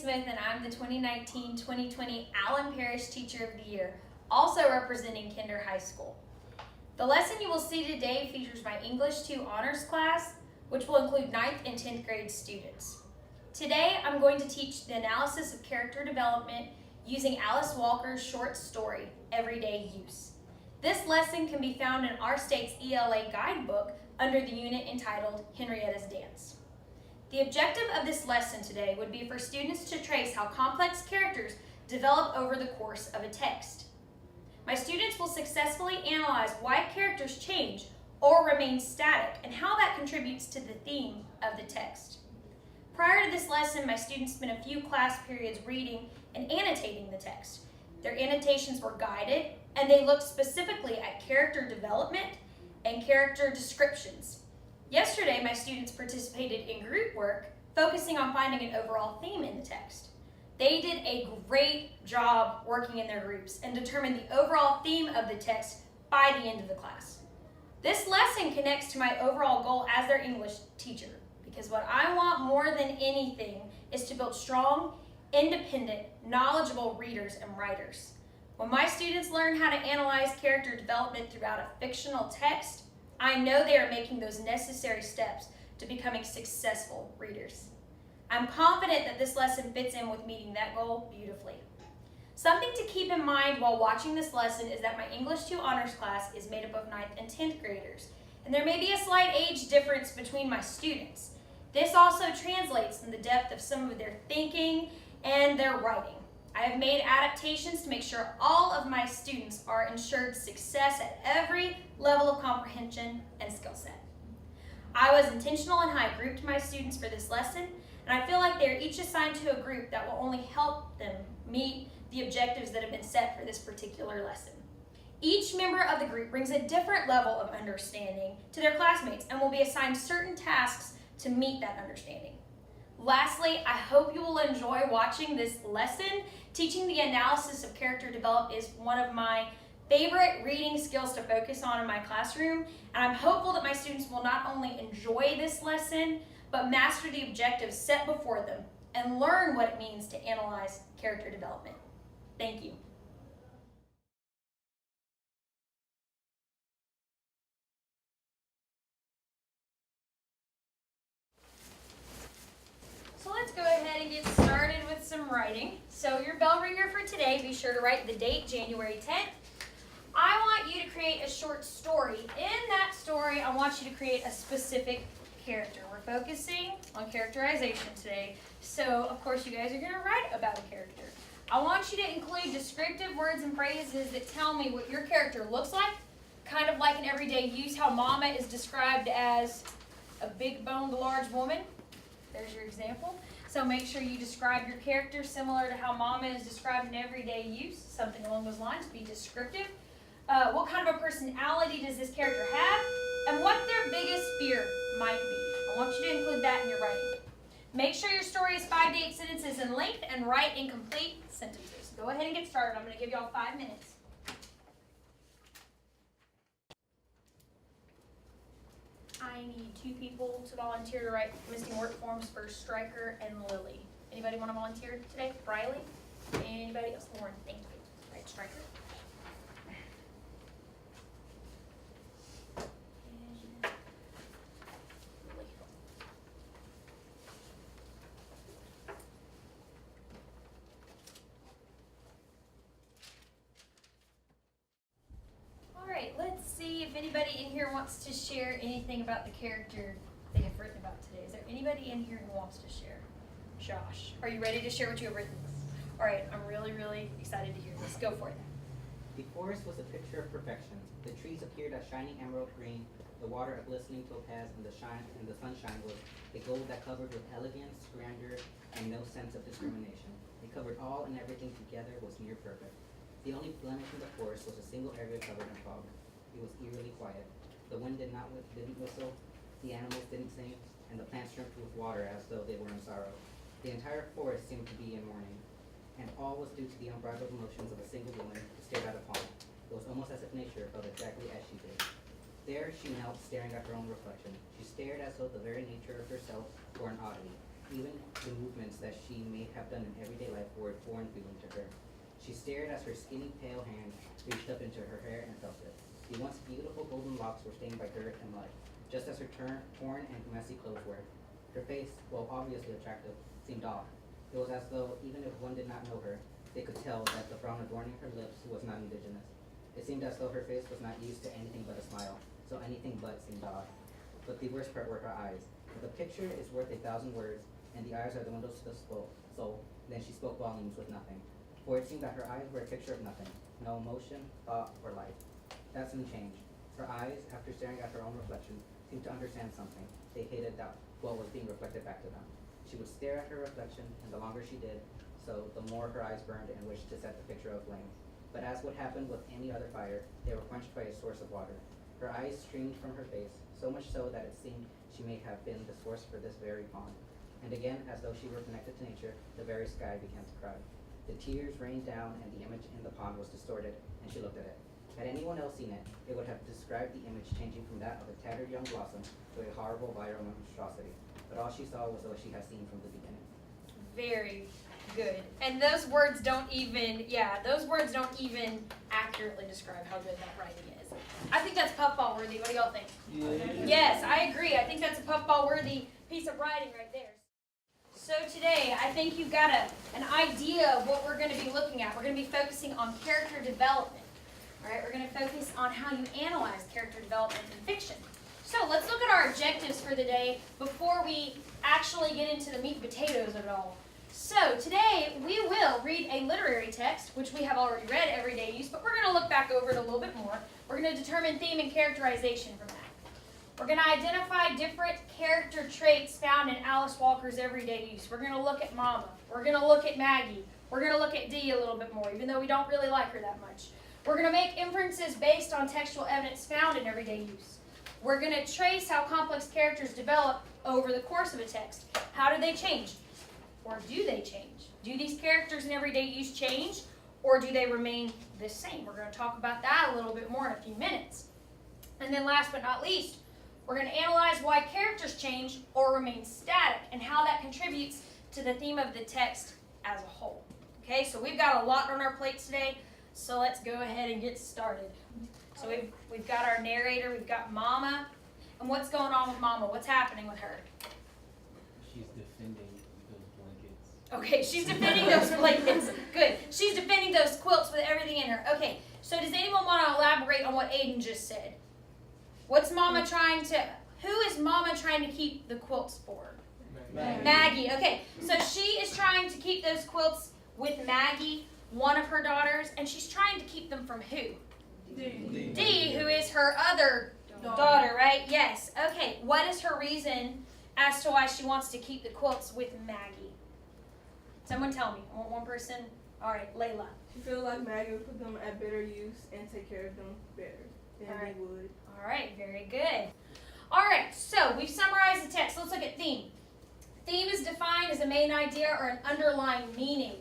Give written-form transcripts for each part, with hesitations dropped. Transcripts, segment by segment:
Smith, and I'm the 2019-2020 Allen Parrish Teacher of the Year, also representing Kinder High School. The lesson you will see today features my English 2 honors class, which will include 9th and 10th grade students. Today, I'm going to teach the analysis of character development using Alice Walker's short story, Everyday Use. This lesson can be found in our state's ELA guidebook under the unit entitled Henrietta's Dance. The objective of this lesson today would be for students to trace how complex characters develop over the course of a text. My students will successfully analyze why characters change or remain static and how that contributes to the theme of the text. Prior to this lesson, my students spent a few class periods reading and annotating the text. Their annotations were guided and they looked specifically at character development and character descriptions. Yesterday, my students participated in group work, focusing on finding an overall theme in the text. They did a great job working in their groups and determined the overall theme of the text by the end of the class. This lesson connects to my overall goal as their English teacher, because what I want more than anything is to build strong, independent, knowledgeable readers and writers. When my students learn how to analyze character development throughout a fictional text, I know they are making those necessary steps to becoming successful readers. I'm confident that this lesson fits in with meeting that goal beautifully. Something to keep in mind while watching this lesson is that my English 2 honors class is made up of 9th and 10th graders, and there may be a slight age difference between my students. This also translates in the depth of some of their thinking and their writing. I have made adaptations to make sure all of my students are ensured success at every level of comprehension and skill set. I was intentional in how I grouped my students for this lesson, and I feel like they are each assigned to a group that will only help them meet the objectives that have been set for this particular lesson. Each member of the group brings a different level of understanding to their classmates and will be assigned certain tasks to meet that understanding. Lastly, I hope you will enjoy watching this lesson. Teaching the analysis of character development is one of my favorite reading skills to focus on in my classroom, and I'm hopeful that my students will not only enjoy this lesson, but master the objectives set before them and learn what it means to analyze character development. Thank you. So let's go ahead and get started with some writing. So your bell ringer for today, be sure to write the date, January 10th. I want you to create a short story. In that story, I want you to create a specific character. We're focusing on characterization today. So, of course, you guys are going to write about a character. I want you to include descriptive words and phrases that tell me what your character looks like, kind of like in everyday use, how Mama is described as a big-boned, large woman. There's your example. So make sure you describe your character similar to how Mama is described in everyday use, something along those lines. Be descriptive. What kind of a personality does this character have, and what their biggest fear might be. I want you to include that in your writing. Make sure your story is 5 to 8 sentences in length and write in complete sentences. Go ahead and get started. I'm going to give you all 5 minutes. I need 2 people to volunteer to write missing work forms for Stryker and Lily. Anybody want to volunteer today? Riley? Anybody else? Lauren, thank you. Right, Stryker. Let's see if anybody in here wants to share anything about the character they have written about today. Is there anybody in here who wants to share? Josh, are you ready to share what you have written? All right, I'm really, really excited to hear this. Go for it. The forest was a picture of perfection. The trees appeared as shining emerald green, the water a glistening topaz, and the sunshine was a gold that covered with elegance, grandeur, and no sense of discrimination. It covered all and everything together was near perfect. The only blemish in the forest was a single area covered in fog. It was eerily quiet. The wind didn't whistle, the animals didn't sing, and the plants dripped with water as though they were in sorrow. The entire forest seemed to be in mourning, and all was due to the unbridled emotions of a single woman who stared at a pond. It was almost as if nature felt exactly as she did. There she knelt, staring at her own reflection. She stared as though the very nature of herself were an oddity. Even the movements that she may have done in everyday life were a foreign feeling to her. She stared as her skinny, pale hand reached up into her hair and felt it. The once beautiful golden locks were stained by dirt and mud, just as her torn and messy clothes were. Her face, while obviously attractive, seemed off. It was as though, even if one did not know her, they could tell that the frown adorning her lips was not indigenous. It seemed as though her face was not used to anything but a smile, so anything but seemed odd. But the worst part were her eyes. If a picture is worth 1,000 words, and the eyes are the windows to the soul, then she spoke volumes with nothing. For it seemed that her eyes were a picture of nothing, no emotion, thought, or life. That soon changed. Her eyes, after staring at her own reflection, seemed to understand something. They hated that what was being reflected back to them. She would stare at her reflection, and the longer she did so, the more her eyes burned and wished to set the picture aflame. But as would happen with any other fire, they were quenched by a source of water. Her eyes streamed from her face, so much so that it seemed she may have been the source for this very pond. And again, as though she were connected to nature, the very sky began to cry. The tears rained down, and the image in the pond was distorted, and she looked at it. Had anyone else seen it, it would have described the image changing from that of a tattered young blossom to a horrible viral monstrosity. But all she saw was what she had seen from the beginning. Very good. And those words don't even accurately describe how good that writing is. I think that's puffball worthy. What do y'all think? Yeah. Yes, I agree. I think that's a puffball worthy piece of writing right there. So today, I think you've got an idea of what we're going to be looking at. We're going to be focusing on character development. All right, we're going to focus on how you analyze character development in fiction. So let's look at our objectives for the day before we actually get into the meat and potatoes of it all. So today, we will read a literary text, which we have already read, everyday use, but we're going to look back over it a little bit more. We're going to determine theme and characterization from that. We're going to identify different character traits found in Alice Walker's everyday use. We're going to look at Mama. We're going to look at Maggie. We're going to look at Dee a little bit more, even though we don't really like her that much. We're going to make inferences based on textual evidence found in everyday use. We're going to trace how complex characters develop over the course of a text. How do they change? Or do they change? Do these characters in everyday use change, or do they remain the same? We're going to talk about that a little bit more in a few minutes. And then last but not least, we're going to analyze why characters change or remain static and how that contributes to the theme of the text as a whole. Okay, so we've got a lot on our plates today, so let's go ahead and get started. So we've got our narrator, we've got Mama. And what's going on with Mama? What's happening with her? She's defending those blankets. Okay, she's defending those blankets. Good. She's defending those quilts with everything in her. Okay, so does anyone want to elaborate on what Aiden just said? What's Mama trying to, who is Mama trying to keep the quilts for? Maggie. Okay, so she is trying to keep those quilts with Maggie, one of her daughters, and she's trying to keep them from who? Dee, who is her other daughter, right? Yes. Okay, what is her reason as to why she wants to keep the quilts with Maggie? Someone tell me. I want one person. All right, Layla. She feels like Maggie would put them at better use and take care of them better than they would. All right, very good. All right, so we've summarized the text. Let's look at theme. Theme is defined as a main idea or an underlying meaning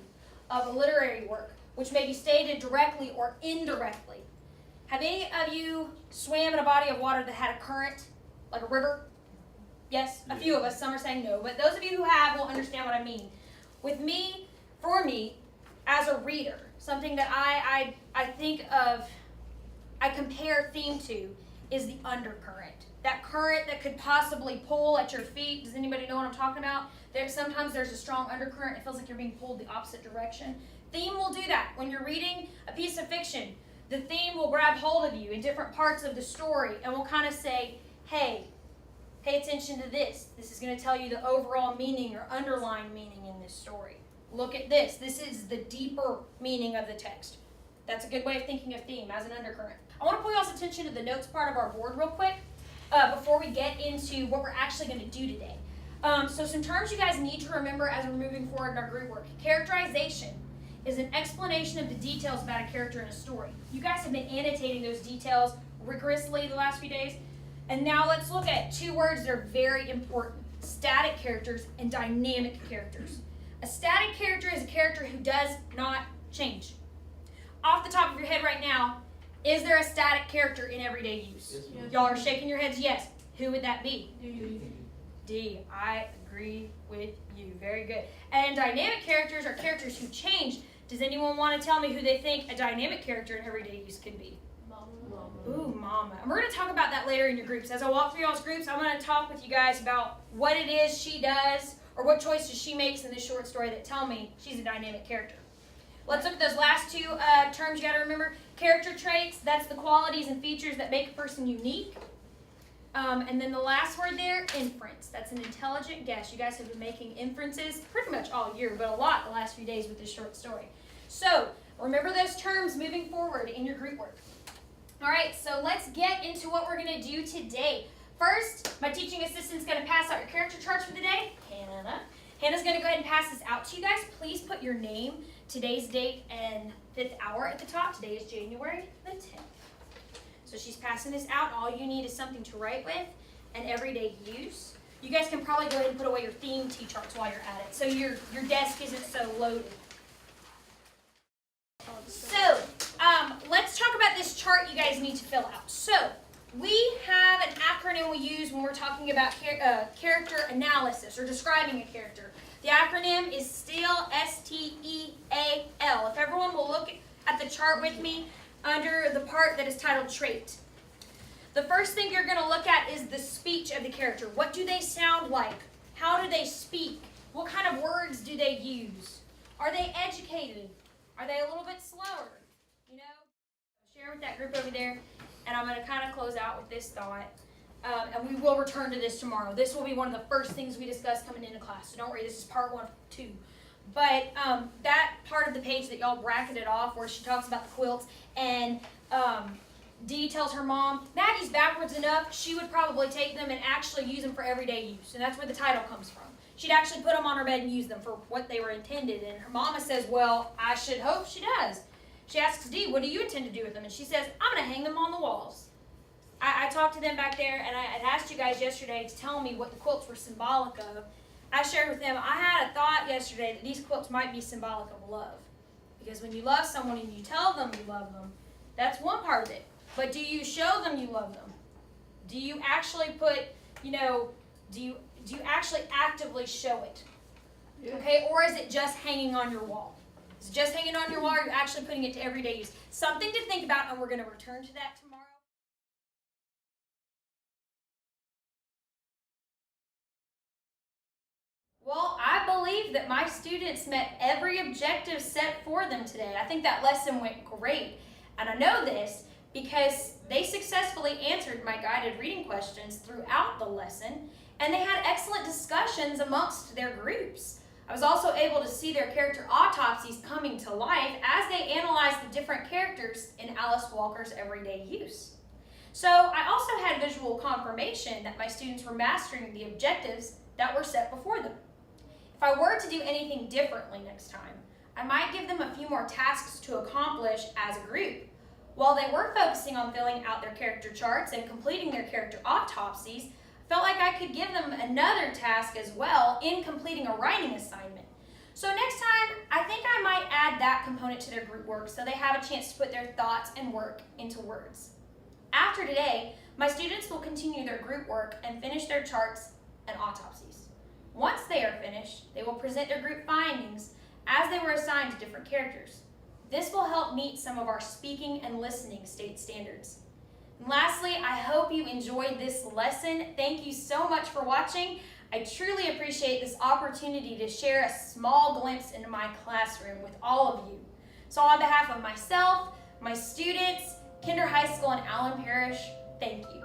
of a literary work, which may be stated directly or indirectly. Have any of you swam in a body of water that had a current, like a river? Yes, a few of us. Some are saying no, but those of you who have will understand what I mean. With me, for me, as a reader, something that I think of, I compare theme to, is the undercurrent. That current that could possibly pull at your feet. Does anybody know what I'm talking about? Sometimes there's a strong undercurrent. It feels like you're being pulled the opposite direction. Theme will do that. When you're reading a piece of fiction, the theme will grab hold of you in different parts of the story and will kind of say, hey, pay attention to this. This is going to tell you the overall meaning or underlying meaning in this story. Look at this. This is the deeper meaning of the text. That's a good way of thinking of theme as an undercurrent. I want to pull y'all's attention to the notes part of our board real quick before we get into what we're actually going to do today. So some terms you guys need to remember as we're moving forward in our group work. Characterization is an explanation of the details about a character in a story. You guys have been annotating those details rigorously the last few days. And now let's look at two words that are very important. Static characters and dynamic characters. A static character is a character who does not change. Off the top of your head right now, is there a static character in everyday use? Yes. Y'all are shaking your heads yes. Who would that be? D. I agree with you. Very good. And dynamic characters are characters who change. Does anyone want to tell me who they think a dynamic character in everyday use could be? Mama. Ooh, Mama. And we're going to talk about that later in your groups. As I walk through y'all's groups, I'm going to talk with you guys about what it is she does or what choices she makes in this short story that tell me she's a dynamic character. Let's look at those last two terms you got to remember. Character traits, that's the qualities and features that make a person unique. And then the last word there, inference. That's an intelligent guess. You guys have been making inferences pretty much all year, but a lot the last few days with this short story. So remember those terms moving forward in your group work. All right, so let's get into what we're going to do today. First, my teaching assistant's going to pass out your character charts for the day. Hannah's going to go ahead and pass this out to you guys. Please put your name, today's date, and 5th hour at the top. Today is January the 10th. So she's passing this out. All you need is something to write with and everyday use. You guys can probably go ahead and put away your theme T-charts while you're at it, so your desk isn't so loaded. So, let's talk about this chart you guys need to fill out. So, we have an acronym we use when we're talking about character analysis or describing a character. The acronym is STEAL, S-T-E-A-L. If everyone will look at the chart with me under the part that is titled Trait. The first thing you're going to look at is the speech of the character. What do they sound like? How do they speak? What kind of words do they use? Are they educated? Are they a little bit slower? You know, share with that group over there. And I'm going to kind of close out with this thought. And we will return to this tomorrow. This will be one of the first things we discuss coming into class. So don't worry, this is part 1 of 2. But that part of the page that y'all bracketed off where she talks about the quilts and Dee tells her mom, Maggie's backwards enough, she would probably take them and actually use them for everyday use. And that's where the title comes from. She'd actually put them on her bed and use them for what they were intended. And her mama says, well, I should hope she does. She asks Dee, what do you intend to do with them? And she says, I'm going to hang them on the walls. I talked to them back there, and I had asked you guys yesterday to tell me what the quilts were symbolic of. I shared with them, I had a thought yesterday that these quilts might be symbolic of love. Because when you love someone and you tell them you love them, that's one part of it. But do you show them you love them? Do you actually put, do you actually actively show it? Yeah. Okay, or is it just hanging on your wall? Is it just hanging on your wall, or are you actually putting it to everyday use? Something to think about, and we're going to return to that tomorrow. Well, I believe that my students met every objective set for them today. I think that lesson went great. And I know this because they successfully answered my guided reading questions throughout the lesson, and they had excellent discussions amongst their groups. I was also able to see their character autopsies coming to life as they analyzed the different characters in Alice Walker's everyday use. So I also had visual confirmation that my students were mastering the objectives that were set before them. If I were to do anything differently next time, I might give them a few more tasks to accomplish as a group. While they were focusing on filling out their character charts and completing their character autopsies, I felt like I could give them another task as well in completing a writing assignment. So next time, I think I might add that component to their group work so they have a chance to put their thoughts and work into words. After today, my students will continue their group work and finish their charts and autopsies. Once they are finished, they will present their group findings as they were assigned to different characters. This will help meet some of our speaking and listening state standards. And lastly, I hope you enjoyed this lesson. Thank you so much for watching. I truly appreciate this opportunity to share a small glimpse into my classroom with all of you. So on behalf of myself, my students, Kinder High School, and Allen Parish, thank you.